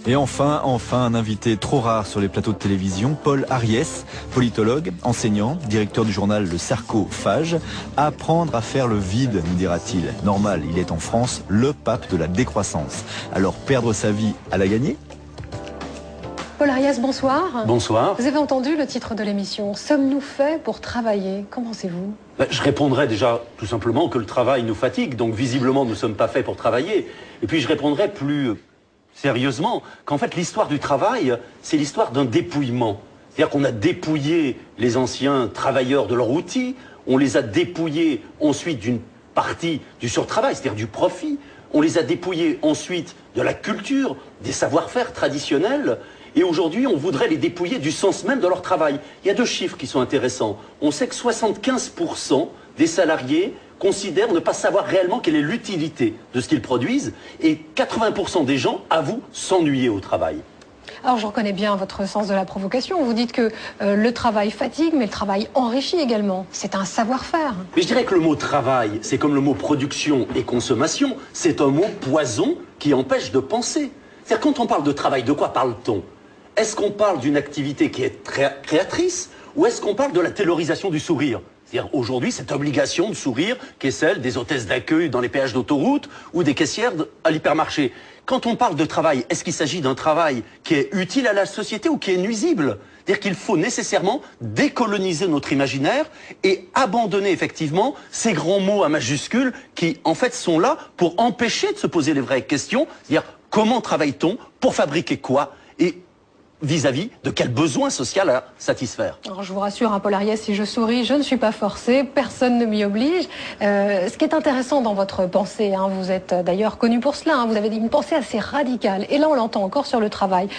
Et enfin, un invité trop rare sur les plateaux de télévision, Paul Ariès, politologue, enseignant, directeur du journal Le Sarcophage. Apprendre à faire le vide, nous dira-t-il. Normal, il est en France le pape de la décroissance. Alors perdre sa vie à la gagner ? Paul Ariès, bonsoir. Bonsoir. Vous avez entendu le titre de l'émission. Sommes-nous faits pour travailler? Qu'en pensez-vous? Je répondrais déjà tout simplement que le travail nous fatigue, donc visiblement nous ne sommes pas faits pour travailler. Et puis je répondrais plus sérieusement qu'en fait l'histoire du travail, c'est l'histoire d'un dépouillement. C'est-à-dire qu'on a dépouillé les anciens travailleurs de leurs outils, on les a dépouillés ensuite d'une partie du surtravail, c'est-à-dire du profit, on les a dépouillés ensuite de la culture, des savoir-faire traditionnels. Et aujourd'hui, on voudrait les dépouiller du sens même de leur travail. Il y a deux chiffres qui sont intéressants. On sait que 75% des salariés considèrent ne pas savoir réellement quelle est l'utilité de ce qu'ils produisent, et 80% des gens avouent s'ennuyer au travail. Alors je reconnais bien votre sens de la provocation. Vous dites que le travail fatigue, mais le travail enrichit également. C'est un savoir-faire. Mais je dirais que le mot travail, c'est comme le mot production et consommation. C'est un mot poison qui empêche de penser. C'est-à-dire quand on parle de travail, de quoi parle-t-on ? Est-ce qu'on parle d'une activité qui est créatrice ou est-ce qu'on parle de la taylorisation du sourire? C'est-à-dire aujourd'hui cette obligation de sourire qui est celle des hôtesses d'accueil dans les péages d'autoroute ou des caissières à l'hypermarché. Quand on parle de travail, est-ce qu'il s'agit d'un travail qui est utile à la société ou qui est nuisible? C'est-à-dire qu'il faut nécessairement décoloniser notre imaginaire et abandonner effectivement ces grands mots à majuscules qui en fait sont là pour empêcher de se poser les vraies questions. C'est-à-dire comment travaille-t-on, pour fabriquer quoi et vis-à-vis de quel besoin social à satisfaire. Alors je vous rassure, Paul Ariès, si je souris, je ne suis pas forcée, personne ne m'y oblige. Ce qui est intéressant dans votre pensée, vous êtes d'ailleurs connu pour cela, vous avez une pensée assez radicale, et là on l'entend encore sur le travail.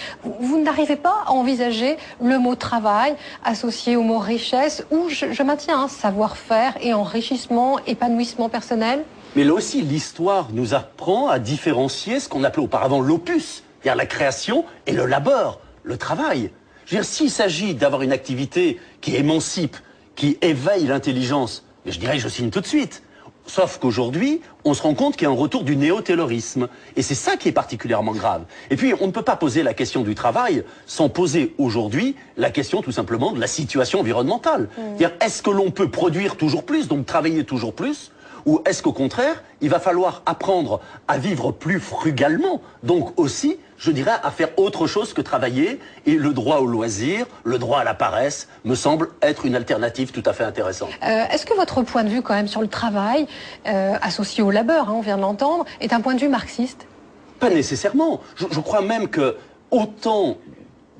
Vous n'arrivez pas à envisager le mot travail associé au mot richesse, ou je maintiens savoir-faire et enrichissement, épanouissement personnel? Mais là aussi, l'histoire nous apprend à différencier ce qu'on appelait auparavant l'opus, c'est-à-dire la création, et le labeur. Le travail. Je veux dire, s'il s'agit d'avoir une activité qui émancipe, qui éveille l'intelligence, je dirais je signe tout de suite. Sauf qu'aujourd'hui, on se rend compte qu'il y a un retour du néo-taylorisme. Et c'est ça qui est particulièrement grave. Et puis, on ne peut pas poser la question du travail sans poser aujourd'hui la question tout simplement de la situation environnementale. C'est-à-dire, est-ce que l'on peut produire toujours plus, donc travailler toujours plus, ou est-ce qu'au contraire, il va falloir apprendre à vivre plus frugalement, donc aussi, je dirais, à faire autre chose que travailler, et le droit au loisir, le droit à la paresse, me semble être une alternative tout à fait intéressante. Est-ce que votre point de vue quand même sur le travail, associé au labeur, on vient de l'entendre, est un point de vue marxiste? Pas nécessairement. Je crois même que autant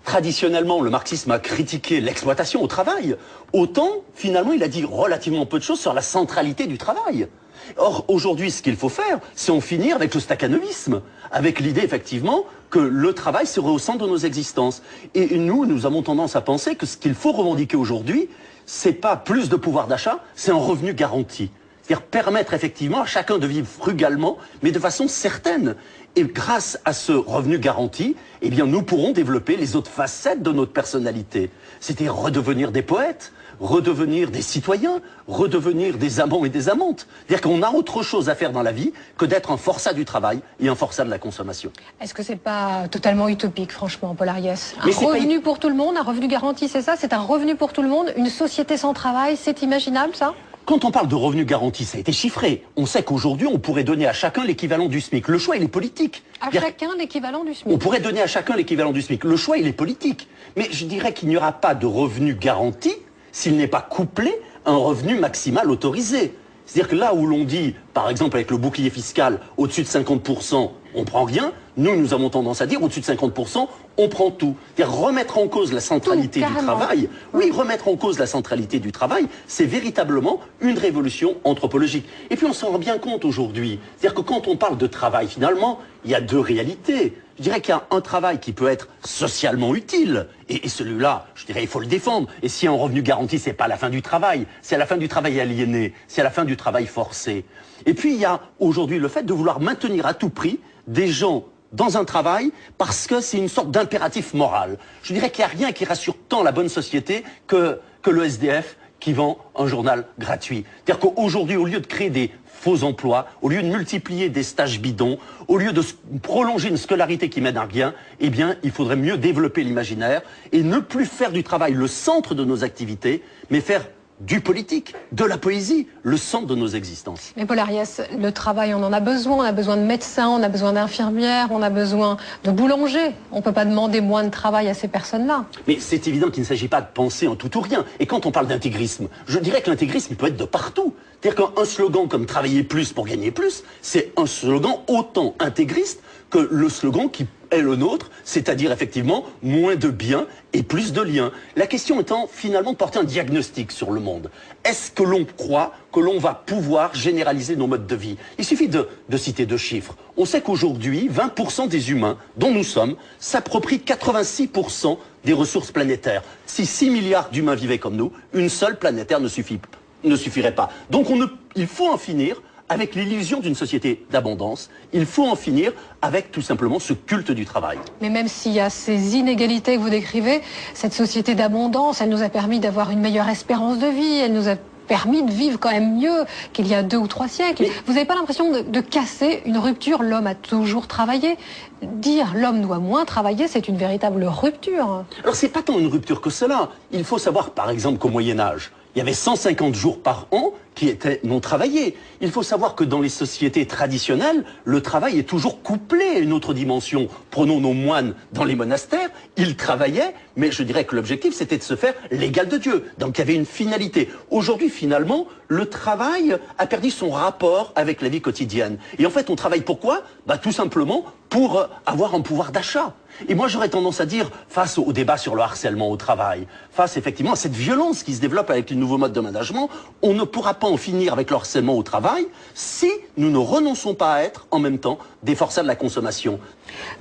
traditionnellement le marxisme a critiqué l'exploitation au travail, autant finalement il a dit relativement peu de choses sur la centralité du travail. Or, aujourd'hui, ce qu'il faut faire, c'est en finir avec le stakhanovisme, avec l'idée, effectivement, que le travail serait au centre de nos existences. Et nous avons tendance à penser que ce qu'il faut revendiquer aujourd'hui, c'est pas plus de pouvoir d'achat, c'est un revenu garanti. C'est-à-dire permettre, effectivement, à chacun de vivre frugalement, mais de façon certaine. Et grâce à ce revenu garanti, eh bien, nous pourrons développer les autres facettes de notre personnalité. C'était redevenir des poètes, redevenir des citoyens, redevenir des amants et des amantes. C'est-à-dire qu'on a autre chose à faire dans la vie que d'être un forçat du travail et un forçat de la consommation. Est-ce que c'est pas totalement utopique, franchement, Paul Ariès? Un revenu pour tout le monde, un revenu garanti, c'est ça? C'est un revenu pour tout le monde? Une société sans travail, c'est imaginable, ça? Quand on parle de revenu garanti, ça a été chiffré. On sait qu'aujourd'hui, on pourrait donner à chacun l'équivalent du SMIC. Le choix, il est politique. À chacun l'équivalent du SMIC. On pourrait donner à chacun l'équivalent du SMIC. Le choix, il est politique. Mais je dirais qu'il n'y aura pas de revenu garanti s'il n'est pas couplé à un revenu maximal autorisé. C'est-à-dire que là où l'on dit, par exemple avec le bouclier fiscal, au-dessus de 50%, on prend rien, nous avons tendance à dire au-dessus de 50%, on prend tout. C'est-à-dire remettre en cause la centralité du travail. Oui, remettre en cause la centralité du travail, c'est véritablement une révolution anthropologique. Et puis on s'en rend bien compte aujourd'hui. C'est-à-dire que quand on parle de travail, finalement, il y a deux réalités. Je dirais qu'il y a un travail qui peut être socialement utile, et celui-là, je dirais, il faut le défendre. Et si un revenu garanti, c'est pas la fin du travail, c'est la fin du travail aliéné, c'est la fin du travail forcé. Et puis il y a aujourd'hui le fait de vouloir maintenir à tout prix des gens dans un travail parce que c'est une sorte d'impératif moral. Je dirais qu'il n'y a rien qui rassure tant la bonne société que le SDF qui vend un journal gratuit. C'est-à-dire qu'aujourd'hui, au lieu de créer des faux emplois, au lieu de multiplier des stages bidons, au lieu de prolonger une scolarité qui mène à rien, eh bien, il faudrait mieux développer l'imaginaire et ne plus faire du travail le centre de nos activités, mais faire du politique, de la poésie, le centre de nos existences. Mais Paul Ariès, le travail, on en a besoin de médecins, on a besoin d'infirmières, on a besoin de boulangers. On ne peut pas demander moins de travail à ces personnes-là. Mais c'est évident qu'il ne s'agit pas de penser en tout ou rien. Et quand on parle d'intégrisme, je dirais que l'intégrisme peut être de partout. C'est-à-dire qu'un slogan comme « travailler plus pour gagner plus », c'est un slogan autant intégriste que le slogan qui est le nôtre, c'est-à-dire effectivement moins de biens et plus de liens. La question étant finalement de porter un diagnostic sur le monde. Est-ce que l'on croit que l'on va pouvoir généraliser nos modes de vie? Il suffit de citer deux chiffres. On sait qu'aujourd'hui, 20% des humains, dont nous sommes, s'approprient 86% des ressources planétaires. Si 6 milliards d'humains vivaient comme nous, une seule planétaire ne suffirait pas. Donc il faut en finir avec l'illusion d'une société d'abondance. Il faut en finir avec tout simplement ce culte du travail. Mais même s'il y a ces inégalités que vous décrivez, cette société d'abondance, elle nous a permis d'avoir une meilleure espérance de vie, elle nous a permis de vivre quand même mieux qu'il y a 2 ou 3 siècles. Mais vous n'avez pas l'impression de casser une rupture? L'homme a toujours travaillé. Dire l'homme doit moins travailler, c'est une véritable rupture. Alors c'est pas tant une rupture que cela. Il faut savoir par exemple qu'au Moyen-Âge, il y avait 150 jours par an qui étaient non travaillés. Il faut savoir que dans les sociétés traditionnelles, le travail est toujours couplé à une autre dimension. Prenons nos moines dans les monastères, ils travaillaient, mais je dirais que l'objectif c'était de se faire l'égal de Dieu. Donc il y avait une finalité. Aujourd'hui, finalement, le travail a perdu son rapport avec la vie quotidienne. Et en fait, on travaille pourquoi? Tout simplement pour avoir un pouvoir d'achat. Et moi, j'aurais tendance à dire, face au débat sur le harcèlement au travail, face effectivement à cette violence qui se développe avec les nouveaux modes de management, on ne pourra pas en finir avec le harcèlement au travail si nous ne renonçons pas à être, en même temps, des forçats de la consommation.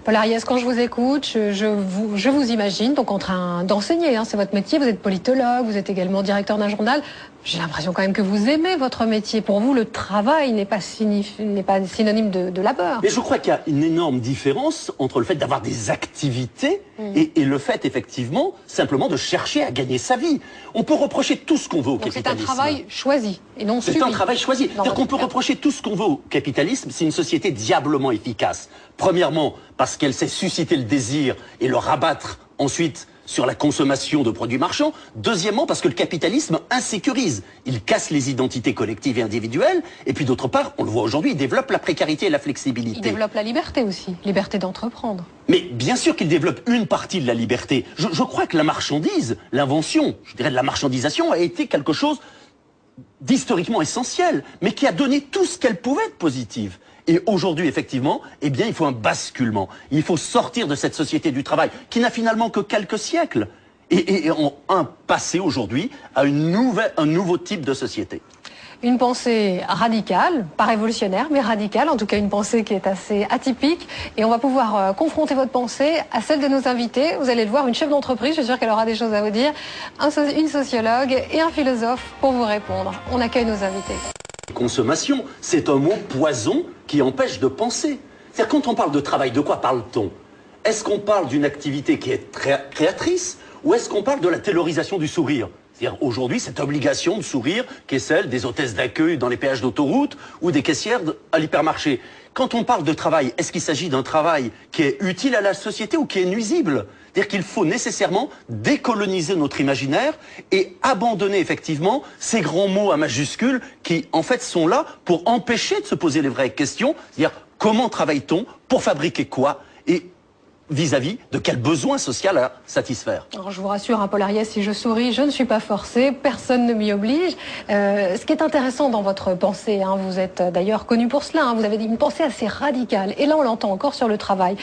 Paul Ariès, quand je vous écoute, je vous imagine donc en train d'enseigner, c'est votre métier, vous êtes politologue, vous êtes également directeur d'un journal. J'ai l'impression quand même que vous aimez votre métier. Pour vous, le travail n'est pas synonyme de labeur. Mais je crois qu'il y a une énorme différence entre le fait d'avoir des activités et le fait, effectivement, simplement de chercher à gagner sa vie. On peut reprocher tout ce qu'on veut au capitalisme. C'est un travail choisi et non subi. C'est un travail choisi. C'est-à-dire qu'on peut reprocher tout ce qu'on veut au capitalisme, c'est une société diablement efficace. Premièrement, parce qu'elle sait susciter le désir et le rabattre ensuite sur la consommation de produits marchands. Deuxièmement, parce que le capitalisme insécurise. Il casse les identités collectives et individuelles. Et puis d'autre part, on le voit aujourd'hui, il développe la précarité et la flexibilité. Il développe la liberté aussi, liberté d'entreprendre. Mais bien sûr qu'il développe une partie de la liberté. Je crois que la marchandise, l'invention, je dirais de la marchandisation, a été quelque chose d'historiquement essentiel, mais qui a donné tout ce qu'elle pouvait être positive. Et aujourd'hui, effectivement, eh bien, il faut un basculement. Il faut sortir de cette société du travail qui n'a finalement que quelques siècles et passer aujourd'hui à un nouveau type de société. Une pensée radicale, pas révolutionnaire, mais radicale, en tout cas une pensée qui est assez atypique. Et on va pouvoir confronter votre pensée à celle de nos invités. Vous allez le voir, une chef d'entreprise, je suis sûre qu'elle aura des choses à vous dire, une sociologue et un philosophe pour vous répondre. On accueille nos invités. Consommation, c'est un mot poison qui empêche de penser. C'est-à-dire, quand on parle de travail, de quoi parle-t-on? Est-ce qu'on parle d'une activité qui est créatrice ou est-ce qu'on parle de la taylorisation du sourire? C'est-à-dire, aujourd'hui, cette obligation de sourire qui est celle des hôtesses d'accueil dans les péages d'autoroute ou des caissières à l'hypermarché. Quand on parle de travail, est-ce qu'il s'agit d'un travail qui est utile à la société ou qui est nuisible? C'est-à-dire qu'il faut nécessairement décoloniser notre imaginaire et abandonner effectivement ces grands mots à majuscules qui, en fait, sont là pour empêcher de se poser les vraies questions. C'est-à-dire, comment travaille-t-on? Pour fabriquer quoi? Et vis-à-vis de quel besoin social à satisfaire. Alors, je vous rassure, Paul Ariès, si je souris, je ne suis pas forcée, personne ne m'y oblige. Ce qui est intéressant dans votre pensée, vous êtes d'ailleurs connu pour cela, vous avez une pensée assez radicale, et là on l'entend encore sur le travail.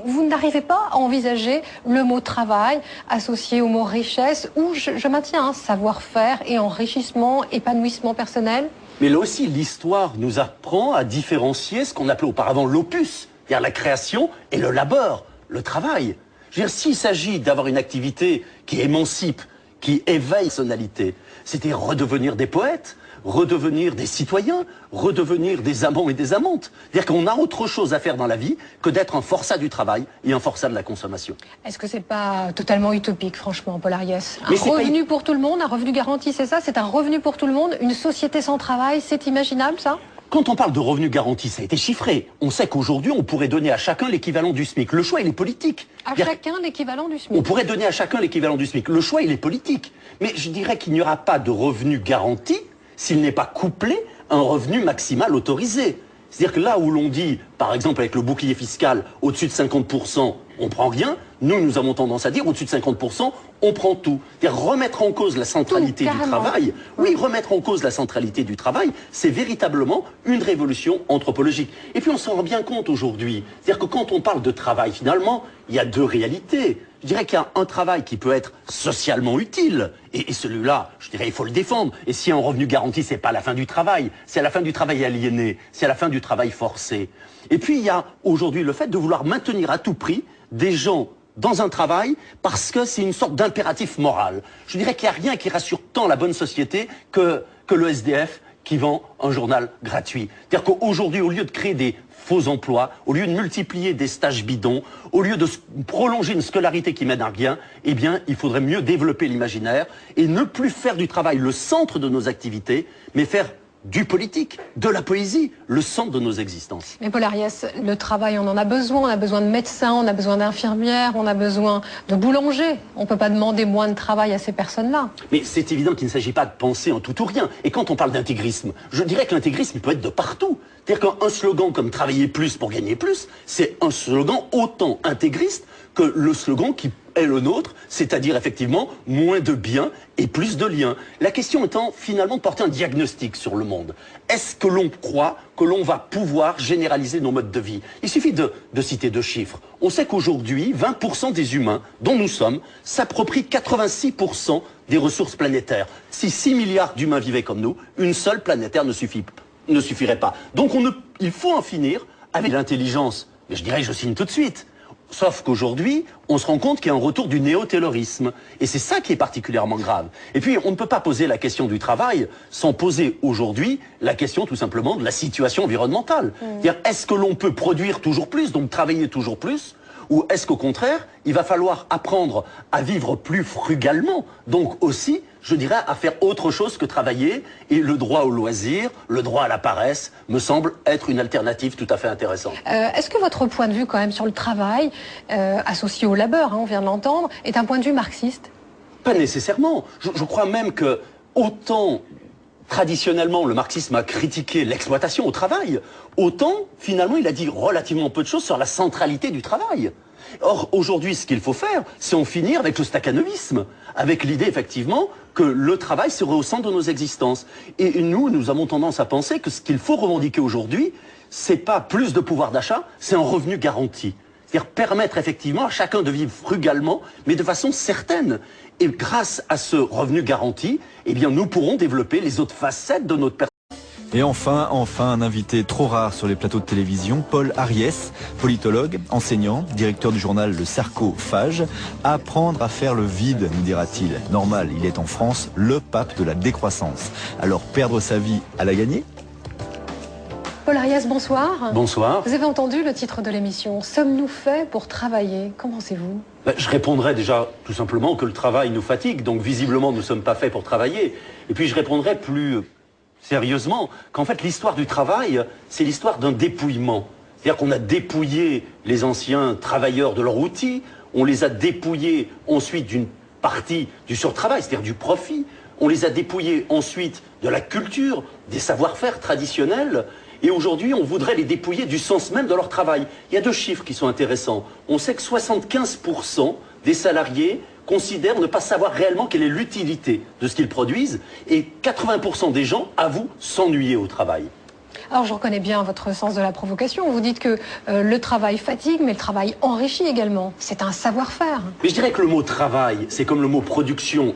Vous n'arrivez pas à envisager le mot travail associé au mot richesse, ou je maintiens savoir-faire et enrichissement, épanouissement personnel? Mais là aussi, l'histoire nous apprend à différencier ce qu'on appelait auparavant l'opus, c'est-à-dire la création, et le labeur. Le travail. Je veux dire, s'il s'agit d'avoir une activité qui émancipe, qui éveille la personnalité. C'était redevenir des poètes, redevenir des citoyens, redevenir des amants et des amantes. C'est-à-dire qu'on a autre chose à faire dans la vie que d'être un forçat du travail et un forçat de la consommation. Est-ce que c'est pas totalement utopique, franchement, Paul Ariès? Un Mais c'est revenu pour tout le monde, un revenu garanti, c'est ça? C'est un revenu pour tout le monde? Une société sans travail, c'est imaginable, ça? Quand on parle de revenu garanti, ça a été chiffré. On sait qu'aujourd'hui, on pourrait donner à chacun l'équivalent du SMIC. Le choix, il est politique. À chacun l'équivalent du SMIC. On pourrait donner à chacun l'équivalent du SMIC. Le choix, il est politique. Mais je dirais qu'il n'y aura pas de revenu garanti s'il n'est pas couplé à un revenu maximal autorisé. C'est-à-dire que là où l'on dit, par exemple avec le bouclier fiscal, au-dessus de 50%, on prend rien, nous avons tendance à dire, au-dessus de 50%, on prend tout. C'est-à-dire remettre en cause la centralité du travail. Oui, remettre en cause la centralité du travail, c'est véritablement une révolution anthropologique. Et puis on s'en rend bien compte aujourd'hui. C'est-à-dire que quand on parle de travail, finalement, il y a deux réalités. Je dirais qu'il y a un travail qui peut être socialement utile, et celui-là, je dirais, il faut le défendre. Et si un revenu garanti, c'est pas la fin du travail, c'est à la fin du travail aliéné, c'est à la fin du travail forcé. Et puis il y a aujourd'hui le fait de vouloir maintenir à tout prix des gens dans un travail parce que c'est une sorte d'impératif moral. Je dirais qu'il n'y a rien qui rassure tant la bonne société que le SDF qui vend un journal gratuit. C'est-à-dire qu'aujourd'hui, au lieu de créer des faux emplois, au lieu de multiplier des stages bidons, au lieu de prolonger une scolarité qui mène à rien, eh bien, il faudrait mieux développer l'imaginaire et ne plus faire du travail le centre de nos activités, mais faire du politique, de la poésie, le centre de nos existences. Mais Paul Ariès, le travail, on en a besoin de médecins, on a besoin d'infirmières, on a besoin de boulangers. On ne peut pas demander moins de travail à ces personnes-là. Mais c'est évident qu'il ne s'agit pas de penser en tout ou rien. Et quand on parle d'intégrisme, je dirais que l'intégrisme il peut être de partout. C'est-à-dire qu'un slogan comme « travailler plus pour gagner plus », c'est un slogan autant intégriste que le slogan qui est le nôtre, c'est-à-dire effectivement moins de biens et plus de liens. La question étant finalement de porter un diagnostic sur le monde. Est-ce que l'on croit que l'on va pouvoir généraliser nos modes de vie? Il suffit de citer deux chiffres. On sait qu'aujourd'hui, 20% des humains, dont nous sommes, s'approprient 86% des ressources planétaires. Si 6 milliards d'humains vivaient comme nous, une seule planétaire ne suffirait pas. Donc il faut en finir avec l'intelligence. Mais je dirais, je signe tout de suite. Sauf qu'aujourd'hui, on se rend compte qu'il y a un retour du néo-taylorisme. Et c'est ça qui est particulièrement grave. Et puis, on ne peut pas poser la question du travail sans poser aujourd'hui la question tout simplement de la situation environnementale. C'est-à-dire, est-ce que l'on peut produire toujours plus, donc travailler toujours plus, ou est-ce qu'au contraire, il va falloir apprendre à vivre plus frugalement, donc aussi, je dirais, à faire autre chose que travailler, et le droit au loisir, le droit à la paresse, me semble être une alternative tout à fait intéressante. Est-ce que votre point de vue quand même sur le travail, associé au labeur, on vient de l'entendre, est un point de vue marxiste? Pas nécessairement. Je crois même que autant traditionnellement, le marxisme a critiqué l'exploitation au travail, autant, finalement, il a dit relativement peu de choses sur la centralité du travail. Or, aujourd'hui, ce qu'il faut faire, c'est en finir avec le stakhanovisme, avec l'idée, effectivement, que le travail serait au centre de nos existences. Et nous avons tendance à penser que ce qu'il faut revendiquer aujourd'hui, c'est pas plus de pouvoir d'achat, c'est un revenu garanti. C'est-à-dire permettre effectivement à chacun de vivre frugalement, mais de façon certaine. Et grâce à ce revenu garanti, eh bien, nous pourrons développer les autres facettes de notre personnalité. Et enfin, un invité trop rare sur les plateaux de télévision, Paul Ariès, politologue, enseignant, directeur du journal Le Sarcophage. Apprendre à faire le vide, nous dira-t-il. Normal, il est en France le pape de la décroissance. Alors perdre sa vie à la gagner ? Paul Ariès, bonsoir. Bonsoir. Vous avez entendu le titre de l'émission. Sommes-nous faits pour travailler? Qu'en pensez-vous? Je répondrai déjà tout simplement que le travail nous fatigue, donc visiblement nous ne sommes pas faits pour travailler. Et puis je répondrai plus sérieusement qu'en fait l'histoire du travail, c'est l'histoire d'un dépouillement. C'est-à-dire qu'on a dépouillé les anciens travailleurs de leur outil, on les a dépouillés ensuite d'une partie du surtravail, c'est-à-dire du profit, on les a dépouillés ensuite de la culture, des savoir-faire traditionnels. Et aujourd'hui, on voudrait les dépouiller du sens même de leur travail. Il y a deux chiffres qui sont intéressants. On sait que 75% des salariés considèrent ne pas savoir réellement quelle est l'utilité de ce qu'ils produisent, et 80% des gens avouent s'ennuyer au travail. Alors je reconnais bien votre sens de la provocation. Vous dites que le travail fatigue, mais le travail enrichit également. C'est un savoir-faire. Mais je dirais que le mot travail, c'est comme le mot production.